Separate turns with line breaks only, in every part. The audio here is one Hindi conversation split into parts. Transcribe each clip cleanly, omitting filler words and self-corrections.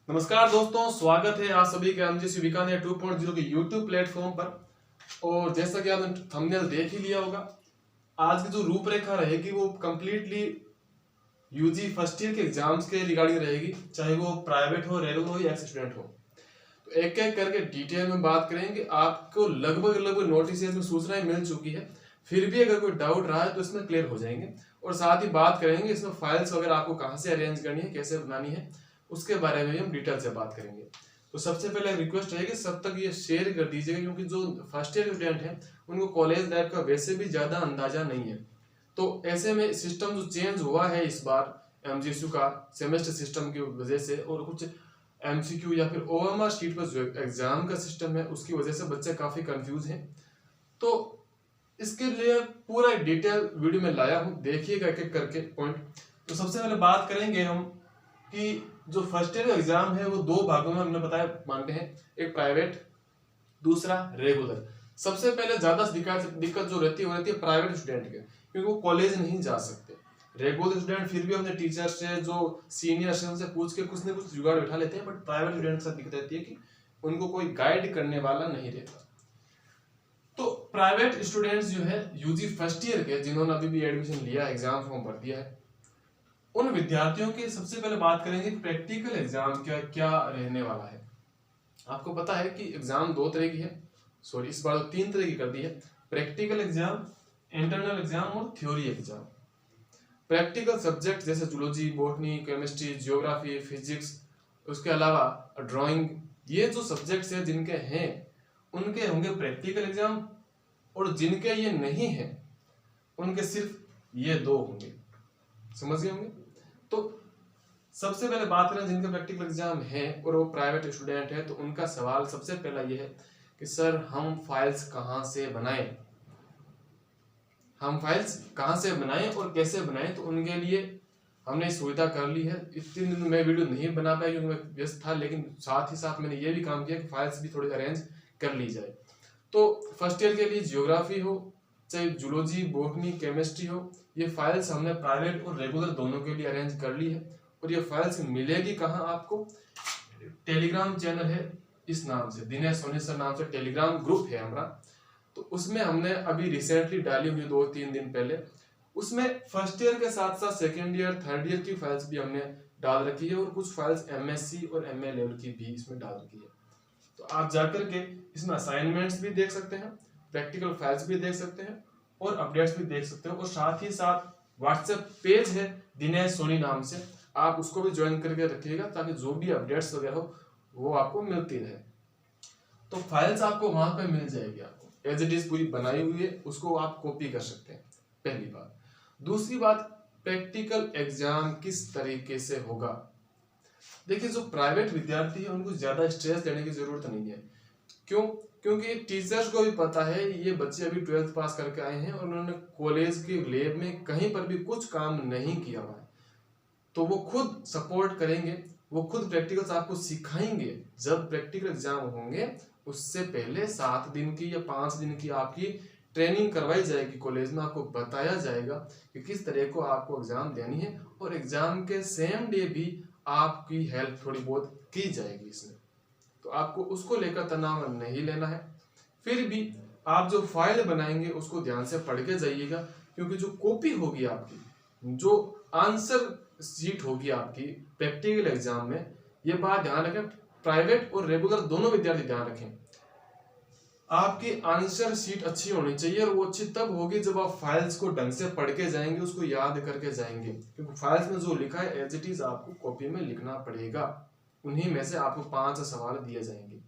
नमस्कार दोस्तों, स्वागत है आप सभी के एमजीसी बीकानेर 2.0 के यूट्यूब प्लेटफॉर्म पर। और जैसा कि आपने थंबनेल देख ही लिया होगा, आज की जो रूपरेखा रहेगी वो कंप्लीटली यूजी फर्स्ट ईयर के एग्जाम्स के रिगार्डिंग रहेगी, चाहे वो प्राइवेट हो, रेगुलर हो या एक्स स्टूडेंट हो। तो एक एक करके डिटेल में बात करेंगे। आपको लगभग नोटिस में सूचनाएं मिल चुकी है, फिर भी अगर कोई डाउट रहा है तो इसमें क्लियर हो जाएंगे। और साथ ही बात करेंगे इसमें फाइल्स वगैरह आपको कहाँ से अरेंज करनी है, कैसे बनानी है, उसके बारे में भी हम डिटेल से बात करेंगे। तो सबसे पहले रिक्वेस्ट है कि सब तक ये शेयर कर दीजिएगा, क्योंकि जो फर्स्ट ईयर स्टूडेंट हैं उनको कॉलेज लाइफ का वैसे भी ज्यादा अंदाजा नहीं है। तो ऐसे में सिस्टम जो चेंज हुआ है इस बार एमजीएसयू का सेमेस्टर सिस्टम की वजह से, और कुछ एमसीक्यू या फिर ओएमआर शीट पर जो एग्जाम का सिस्टम है उसकी वजह से बच्चे काफी कंफ्यूज हैं। तो इसके लिए पूरा डिटेल वीडियो में लाया हूं, देखिएगा एक एक करके पॉइंट। तो सबसे पहले बात करेंगे हम कि जो फर्स्ट ईयर एग्जाम है वो दो भागों में हमने बताया मानते हैं, एक प्राइवेट, दूसरा रेगुलर। सबसे पहले ज्यादा दिक्कत जो रहती है वो रहती है प्राइवेट स्टूडेंट के, क्योंकि वो कॉलेज नहीं जा सकते। रेगुलर स्टूडेंट फिर भी अपने टीचर से, जो सीनियर से, उनसे पूछ के कुछ न कुछ जुगाड़ बैठा लेते हैं, बट प्राइवेट स्टूडेंट के साथ दिक्कत रहती है कि उनको कोई गाइड करने वाला नहीं रहता। तो प्राइवेट स्टूडेंट्स जो है यूजी फर्स्ट ईयर के, जिन्होंने अभी भी एडमिशन लिया, एग्जाम फॉर्म भर दिया है, उन विद्यार्थियों की सबसे पहले बात करेंगे प्रैक्टिकल एग्जाम क्या रहने वाला है। आपको पता है कि एग्जाम दो तरह की है, सॉरी इस बार तो तीन तरह की कर दी है: प्रैक्टिकल एग्जाम, इंटरनल एग्जाम और थ्योरी एग्जाम। प्रैक्टिकल सब्जेक्ट जैसे zoology, botany, chemistry, geography, physics, उसके अलावा ड्राइंग, ये जो सब्जेक्ट्स हैं जिनके हैं उनके होंगे प्रैक्टिकल एग्जाम, और जिनके ये नहीं है उनके सिर्फ ये दो होंगे। समझ गए होंगे? तो सबसे पहले बात करें जिनका प्रैक्टिकल एग्जाम है और वो प्राइवेट स्टूडेंट है, तो उनका सवाल सबसे पहला ये है कि सर हम फाइल्स कहाँ से बनाएं, हम फाइल्स कहाँ से बनाएं और कैसे बनाएं। तो उनके लिए हमने सुविधा कर ली है। इतने दिन मैं वीडियो नहीं बना पाया क्योंकि मैं व्यस्त था, लेकिन साथ ही साथ मैंने ये भी काम किया कि फाइल्स भी थोड़ी अरेंज कर ली जाए। तो फर्स्ट ईयर के लिए जियोग्राफी हो, चाहे जूलॉजी, बॉटनी, केमिस्ट्री हो, ये फाइल्स हमने प्राइवेट और रेगुलर दोनों के लिए अरेंज कर ली है। और ये फाइल्स मिलेगी कहाँ आपको? टेलीग्राम चैनल है इस नाम से, दिनेश सोनी सर नाम से टेलीग्राम ग्रुप है हमारा। तो उसमें हमने अभी रिसेंटली डाली हुई 2-3 दिन पहले, उसमें फर्स्ट ईयर के साथ साथ सेकेंड ईयर, थर्ड ईयर की फाइल्स भी हमने डाल रखी है, और कुछ फाइल्स एमएससी और एमए लेवल की भी इसमें डाल रखी है। तो आप जाकर के इसमें असाइनमेंट्स भी देख सकते हैं, प्रैक्टिकल फाइल्स भी देख सकते हैं और अपडेट्स भी देख सकते हो। और साथ ही साथ व्हाट्सएप पेज है दिनेश सोनी नाम से, आप उसको भी ज्वाइन करके रखिएगा ताकि जो भी अपडेट्स वगैरह हो वो आपको मिलती रहे। तो फाइल्स आपको वहां पे मिल जाएगी, आपको एज इट इज पूरी बनाई हुई है, उसको आप कॉपी कर सकते हैं, पहली बात। दूसरी बात, प्रैक्टिकल एग्जाम किस तरीके से होगा। देखिए, जो प्राइवेट विद्यार्थी है उनको ज्यादा स्ट्रेस लेने की जरूरत नहीं है। क्यों? क्योंकि टीचर्स को भी पता है ये बच्चे अभी 12th पास करके आए हैं और उन्होंने कॉलेज के लैब में कहीं पर भी कुछ काम नहीं किया हुआ है, तो वो खुद सपोर्ट करेंगे, वो खुद प्रैक्टिकल्स आपको सिखाएंगे। जब प्रैक्टिकल एग्जाम होंगे उससे पहले 7 दिन की या 5 दिन की आपकी ट्रेनिंग करवाई जाएगी कॉलेज में, आपको बताया जाएगा कि किस तरह को आपको एग्जाम देनी है, और एग्जाम के सेम डे भी आपकी हेल्प थोड़ी बहुत की जाएगी इसमें। तो आपको उसको लेकर तनाव नहीं लेना है। फिर भी आप जो फाइल बनाएंगे उसको ध्यान से पढ़ के जाइएगा, क्योंकि जो कॉपी होगी आपकी, जो आंसर शीट होगी आपकी प्रैक्टिकल एग्जाम में, ये बात ध्यान रखें, प्राइवेट और रेगुलर दोनों विद्यार्थी ध्यान रखें, आपकी आंसर शीट अच्छी होनी चाहिए। और वो अच्छी तब होगी जब आप फाइल्स को ढंग से पढ़ के जाएंगे, उसको याद करके जाएंगे, क्योंकि फाइल्स में जो लिखा है एज इट इज आपको कॉपी में लिखना पड़ेगा। उन्हीं में से आपको 5 सवाल दिए जाएंगे।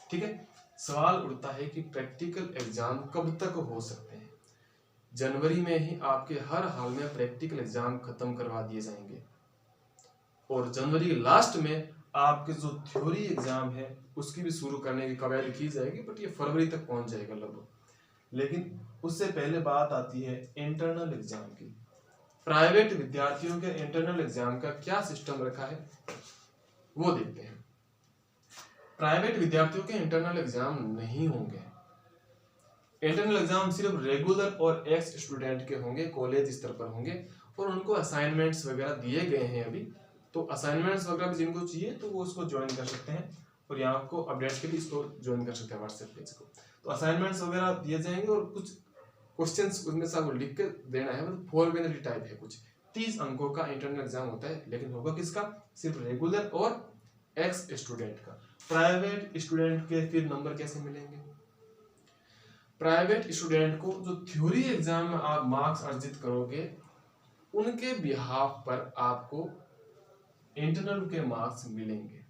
ठीक है? सवाल उठता है कि प्रैक्टिकल एग्जाम कब तक हो सकते हैं। जनवरी में ही आपके हर हाल में प्रैक्टिकल एग्जाम खत्म करवा दिए जाएंगे, और जनवरी लास्ट में आपके जो थ्योरी एग्जाम है उसकी भी शुरू करने की कवायद की जाएगी, बट ये फरवरी तक पहुंच जाएगा लगभग। लेकिन उससे पहले बात आती है इंटरनल एग्जाम की। प्राइवेट विद्यार्थियों के इंटरनल एग्जाम का क्या सिस्टम रखा है वो देखते हैं। प्राइवेट विद्यार्थियों के इंटरनल एग्जाम नहीं होंगे। इंटरनल एग्जाम सिर्फ रेगुलर और एक्स स्टूडेंट के होंगे, कॉलेज स्तर पर होंगे, और उनको असाइनमेंट्स वगैरह दिए गए हैं अभी, तो असाइनमेंट्स वगैरह भी जिनको चाहिए तो वो उसको ज्वाइन कर सकते हैं, और यहाँ आपको अपडेट्स के लिए इसको ज्वाइन कर सकते हैं व्हाट्सएप पेज को। तो असाइनमेंट्स वगैरह दिए जाएंगे और कुछ क्वेश्चंस उसमें से आपको लिख के देना है, मतलब 4 बाइनरी टाइप है कुछ। 30 अंकों का इंटरनल एग्जाम होता है, लेकिन होगा किसका? सिर्फ रेगुलर और एक्स स्टूडेंट का। प्राइवेट स्टूडेंट के फिर नंबर कैसे मिलेंगे? प्राइवेट स्टूडेंट को जो थ्योरी एग्जाम में आप मार्क्स अर्जित करोगे, उनके बिहाफ पर आपको इंटरनल के मार्क्स मिलेंगे।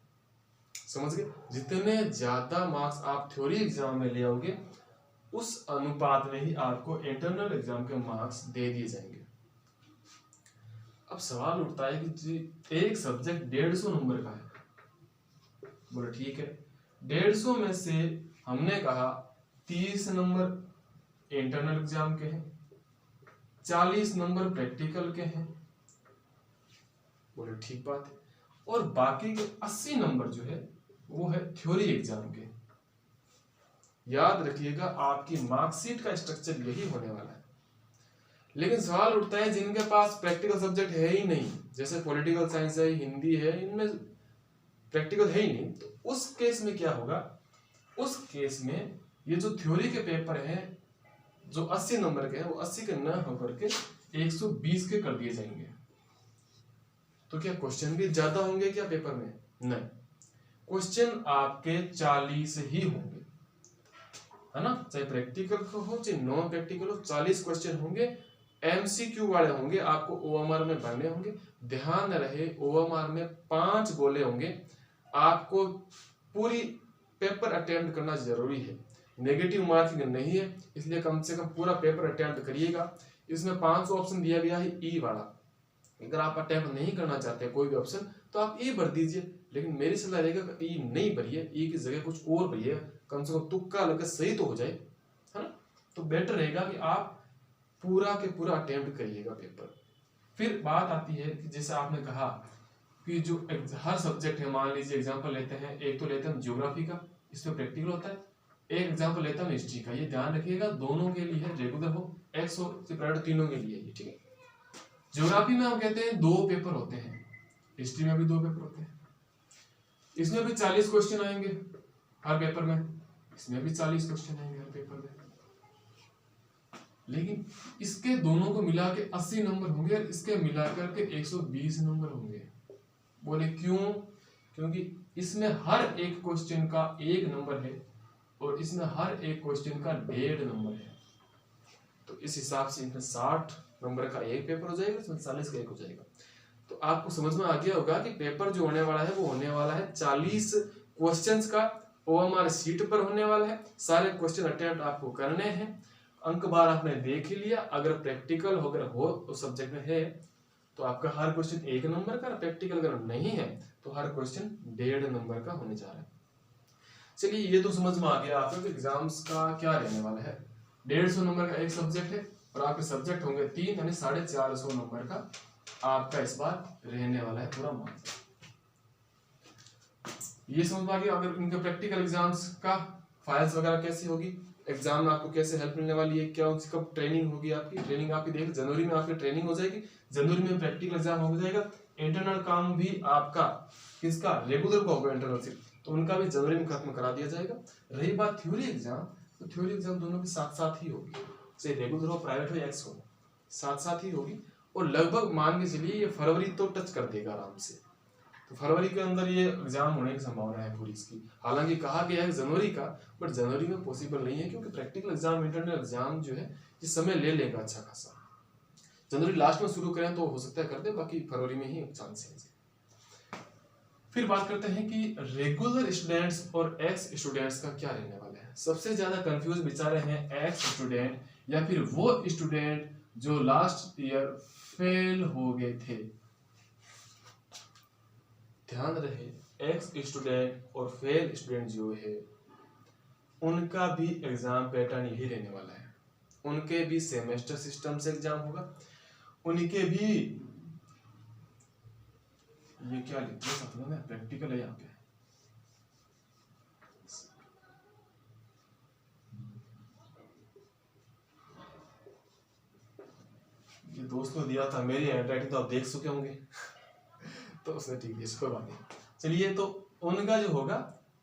समझ गए? जितने ज्यादा मार्क्स आप थ्योरी एग्जाम में ले आओगे, उस अनुपात में ही आपको इंटरनल एग्जाम के मार्क्स दे दिए जाएंगे। अब सवाल उठता है कि जी एक सब्जेक्ट 150 नंबर का है, बोले ठीक है, 150 में से हमने कहा 30 नंबर इंटरनल एग्जाम के हैं, 40 नंबर प्रैक्टिकल के हैं, बोले ठीक बात है, और बाकी के 80 नंबर जो है वो है थ्योरी एग्जाम के। याद रखिएगा आपकी मार्कशीट का स्ट्रक्चर यही होने वाला है। लेकिन सवाल उठता है जिनके पास प्रैक्टिकल सब्जेक्ट है ही नहीं, जैसे पॉलिटिकल साइंस है, हिंदी है, इनमें प्रैक्टिकल है ही नहीं, तो उस केस में क्या होगा? उस केस में ये जो थ्योरी के पेपर हैं जो 80 नंबर के हैं, वो 80 के न होकर के 120 के कर दिए जाएंगे। तो क्या क्वेश्चन भी ज्यादा होंगे क्या पेपर में? नहीं, क्वेश्चन आपके 40 ही होंगे, है ना, चाहे प्रैक्टिकल हो चाहे नॉन प्रैक्टिकल हो, 40 क्वेश्चन होंगे, एमसीक्यू वाले होंगे, आपको ओएमआर में भरने होंगे। ध्यान रहे ओएमआर में 5 गोले होंगे, आपको पूरी पेपर अटेम्प्ट करना जरूरी है, नेगेटिव मार्किंग नहीं है, इसलिए कम से कम पूरा पेपर अटेम्प्ट करिएगा। इसमें 5 ऑप्शन दिया गया है ई वाला, अगर आप अटेम्प्ट नहीं करना चाहते कोई भी ऑप्शन तो आप ई भर दीजिए, लेकिन मेरी सलाह रहेगा ई नहीं भरिए, ई की जगह कुछ और भरिए, कम से कम तुक्का लगे सही तो हो जाए, है ना। तो बेटर रहेगा कि आप पूरा के पूरा अटेम्प्ट करिएगा पेपर। फिर बात आती है कि जैसे आपने कहा कि जो हर सब्जेक्ट है, मान लीजिए एग्जाम्पल लेते हैं, एक तो लेते हैं ज्योग्राफी का, इसमें प्रैक्टिकल होता है, एक एग्जाम्पल लेता हूँ हिस्ट्री का। ये ध्यान रखिएगा दोनों के लिए रेगुलर हो, एक्स हो प्राइवेट, तीनों के लिए ये ठीक है। ज्योग्राफी में हम कहते हैं 2 पेपर होते हैं, हिस्ट्री में भी 2 पेपर होते हैं, इसमें भी 40 क्वेश्चन आएंगे हर पेपर में, इसमें भी 40 क्वेश्चन आएंगे हर पेपर में, लेकिन इसके दोनों को मिला के 80 नंबर होंगे और इसके मिलाकर के 120 नंबर होंगे। बोले क्यों? क्योंकि इसमें हर एक क्वेश्चन का 1 नंबर है और इसमें हर एक क्वेश्चन का 1.5 नंबर है। तो इस हिसाब से इसमें 60 नंबर का एक पेपर हो जाएगा, इसमें 40 का एक हो जाएगा। तो आपको समझ में आ गया होगा कि पेपर जो होने वाला है वो होने वाला है 40 क्वेश्चंस का, ओएमआर शीट पर होने वाला है, सारे क्वेश्चन अटेम्प्ट आपको करने हैं। अंक बार आपने देख ही लिया, अगर प्रैक्टिकल अगर हो उस सब्जेक्ट में है तो आपका हर क्वेश्चन 1 नंबर का, प्रैक्टिकल अगर नहीं है तो हर क्वेश्चन 1.5 नंबर का होने जा रहा है। चलिए ये तो समझ में आ गया आपको कि एग्जाम्स का क्या रहने वाला है। 150 नंबर का एक सब्जेक्ट है और आपके सब्जेक्ट होंगे 3, यानी 450 नंबर का आपका इस बार रहने वाला है पूरा मार्क्स। ये समझ में आ गया। अगर इनके प्रैक्टिकल एग्जाम्स का फाइल्स वगैरह कैसी होगी, एग्जाम में आपको कैसे हेल्प मिलने वाली है, क्या उसकी कब ट्रेनिंग होगी, आपकी ट्रेनिंग आपकी देख जनवरी में आपकी ट्रेनिंग हो जाएगी, जनवरी में प्रैक्टिकल एग्जाम हो जाएगा, इंटरनल काम भी आपका किसका रेगुलर का होगा इंटरनल से, तो उनका भी जनवरी में खत्म करा दिया जाएगा। रही बात थ्योरी एग्जाम, तो थ्योरी एग्जाम दोनों के साथ साथ ही होगी, चाहे रेगुलर हो प्राइवेट हो या एक्स हो, साथ साथ ही होगी। और लगभग मान के चलिए ये फरवरी तो टच कर देगा आराम से, तो फरवरी के अंदर ये एग्जाम होने की संभावना है पूरी इसकी। हालांकि कहा गया है जनवरी का, बट जनवरी में पॉसिबल नहीं है क्योंकि प्रैक्टिकल एग्जाम इंटरनल एग्जाम जो है ये समय ले लेगा अच्छा खासा। जनवरी लास्ट में शुरू करें तो हो सकता है कर दे, बाकी फरवरी में ही चांस है। फिर बात करते हैं कि रेगुलर स्टूडेंट्स और एक्स स्टूडेंट्स का क्या रहने वाला है। सबसे ज्यादा कंफ्यूज बेचारे हैं एक्स स्टूडेंट या फिर वो स्टूडेंट जो लास्ट ईयर फेल हो गए थे। ध्यान रहे एक्स स्टूडेंट और फेल स्टूडेंट जो है उनका भी एग्जाम पैटर्न यही रहने वाला है, उनके भी सेमेस्टर सिस्टम से एग्जाम होगा, उनके भी ये क्या लिखते हैं मतलब है प्रैक्टिकल है यहाँ पे, ये दोस्त को दिया था, मेरी हैंडराइटिंग तो आप देख चुके होंगे तो उसने ठीक दिया, कोई बात नहीं। चलिए, तो उनका जो होगा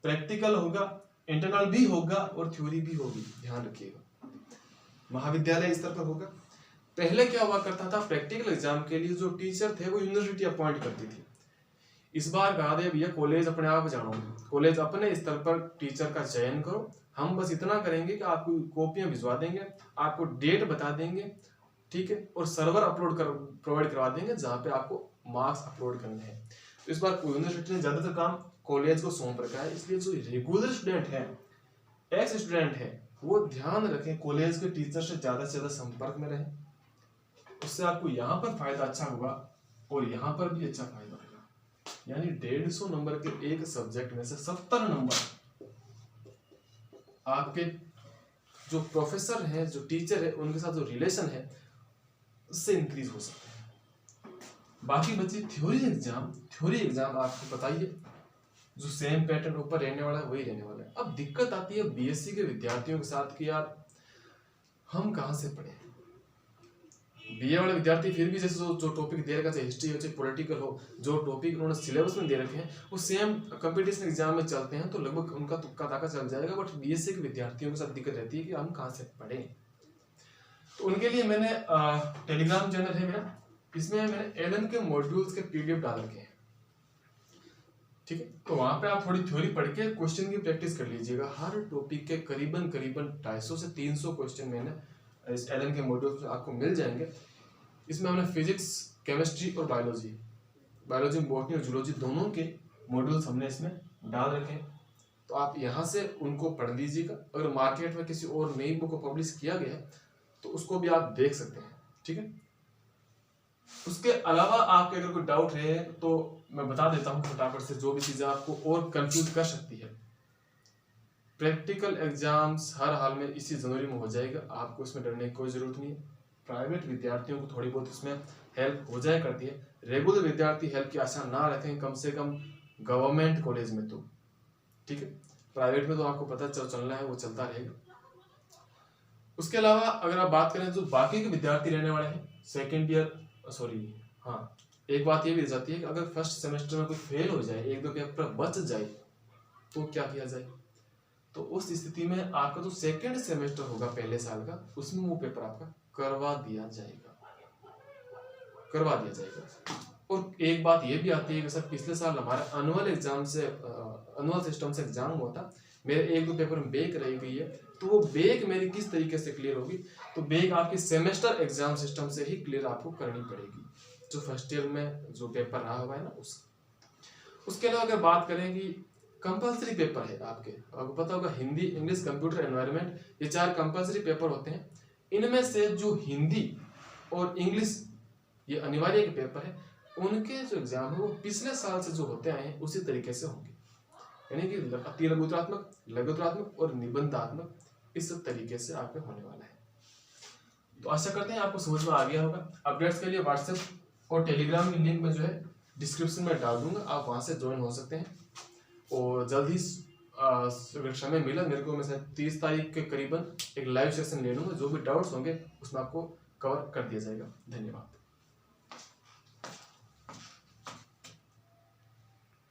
प्रैक्टिकल होगा, इंटरनल भी होगा और थ्योरी भी होगी, ध्यान रखिएगा। महाविद्यालय स्तर पर होगा। पहले क्या हुआ करता था, प्रैक्टिकल एग्जाम के लिए जो टीचर थे वो यूनिवर्सिटी अपॉइंट करती थी। इस बार कहा दे भैया कॉलेज अपने आप जानो, कॉलेज अपने स्तर पर टीचर का चयन करो, हम बस इतना करेंगे कि आपको कॉपियां भिजवा देंगे, आपको डेट बता देंगे, ठीक है, और सर्वर प्रोवाइड करवा देंगे जहाँ पे आपको मार्क्स अपलोड करने हैं। तो इस बार यूनिवर्सिटी ने ज्यादातर काम कॉलेज को सौंप रखा है, इसलिए जो रेगुलर स्टूडेंट है, एक्स स्टूडेंट है, वो ध्यान रखें कॉलेज के टीचर से ज्यादा संपर्क में रहें, उससे आपको यहाँ पर फायदा अच्छा होगा और यहाँ पर भी अच्छा फायदा होगा। यानी 150 नंबर के एक सब्जेक्ट में से 70 नंबर आपके जो प्रोफेसर हैं, जो टीचर है, उनके साथ जो रिलेशन है उससे इंक्रीज हो सकता है। बाकी बची थ्योरी एग्जाम आपको बताइए जो सेम पैटर्न ऊपर रहने वाला है वही रहने वाला है। अब दिक्कत आती है बीएससी के विद्यार्थियों के साथ कि यार हम कहाँ से पढ़े। बीए वाले विद्यार्थी फिर भी जैसे जो टॉपिक दे रखा, चाहे हिस्ट्री हो चाहे पॉलिटिकल हो, जो टॉपिक उन्होंने सिलेबस में दे रखे हैं वो सेम कंपटीशन एग्जाम में चलते हैं, तो लगभग उनका तुक्का ताका चल जाएगा। बट बीएससी के विद्यार्थियों के साथ दिक्कत रहती है कि हम कहाँ से पढ़े। तो उनके लिए मैंने टेलीग्राम चैनल है मेरा, इसमें मैंने एलन के मॉड्यूल्स के पीडीएफ डाल रखे हैं, ठीक है। तो वहां पे आप थोड़ी थ्योरी पढ़ के क्वेश्चन की प्रैक्टिस कर लीजिएगा। हर टॉपिक के करीबन 250 से 300 क्वेश्चन मैंने इस एलन के मॉड्यूल्स में आपको मिल जाएंगे। इसमें हमने फिजिक्स, केमिस्ट्री और बायोलॉजी, बॉटनी और जूलॉजी दोनों के मॉड्यूल्स हमने इसमें डाल रखे हैं। तो आप यहाँ से उनको पढ़ लीजिएगा। अगर मार्केट में किसी और नई बुक को पब्लिश किया गया है तो उसको भी आप देख सकते हैं, ठीक है। उसके अलावा आपके अगर कोई डाउट रहे तो मैं बता देता हूँ फटाफट से, जो भी चीज़ें आपको और कंफ्यूज कर सकती है। प्रैक्टिकल एग्जाम्स हर हाल में इसी जनवरी में हो जाएगा, आपको इसमें डरने की कोई ज़रूरत नहीं है। प्राइवेट विद्यार्थियों को थोड़ी बहुत इसमें हेल्प हो जाया करती है, रेगुलर विद्यार्थी हेल्प की आशा ना रखें, कम से कम गवर्नमेंट कॉलेज में तो, ठीक है। प्राइवेट में तो आपको पता चलना है, वो चलता रहेगा। उसके अलावा अगर आप बात करें जो बाकी के विद्यार्थी रहने वाले हैं सेकेंड ईयर, हाँ, एक बात ये भी जाती है कि अगर फर्स्ट सेमेस्टर में कोई फेल हो जाए, एक दो पेपर बच जाए तो क्या किया जाए। तो उस स्थिति में आपका जो सेकेंड सेमेस्टर होगा पहले साल का, उसमें वो पेपर आपका करवा दिया जाएगा। और एक बात ये भी आती है कि सर पिछले साल हमारा अनुअल सिस्टम से एग्जाम हुआ था, मेरे एक दो पेपर में बैक रह गई है, तो वो बैक मेरी किस तरीके से क्लियर होगी। तो बैक आपकी सेमेस्टर एग्जाम सिस्टम से ही क्लियर आपको करनी पड़ेगी, जो फर्स्ट ईयर में जो पेपर रहा हुआ है ना उसके अलावा अगर बात करें कि कंपलसरी पेपर है आपको पता होगा हिंदी, इंग्लिश, कंप्यूटर, एनवायरनमेंट, ये 4 कंपलसरी पेपर होते हैं। इनमें से जो हिंदी और इंग्लिश ये अनिवार्य के पेपर है, उनके जो एग्जाम है वो पिछले साल से जो होते आए हैं उसी तरीके से होंगे, यानी कि अति लघुत्तरात्मक, लघुत्तरात्मक और निबंधात्मक इस तरीके से आपके होने वाला है। तो आशा करते हैं आपको समझ में आ गया होगा। अपडेट्स के लिए व्हाट्सएप और टेलीग्राम की लिंक में जो है डिस्क्रिप्शन में डाल दूंगा, आप वहां से ज्वाइन हो सकते हैं। और जल्द ही अगर समय मिला मेरे को, मैं 30 तारीख के करीबन एक लाइव सेशन ले लूंगा, जो भी डाउट्स होंगे उसमें आपको कवर कर दिया जाएगा। धन्यवाद।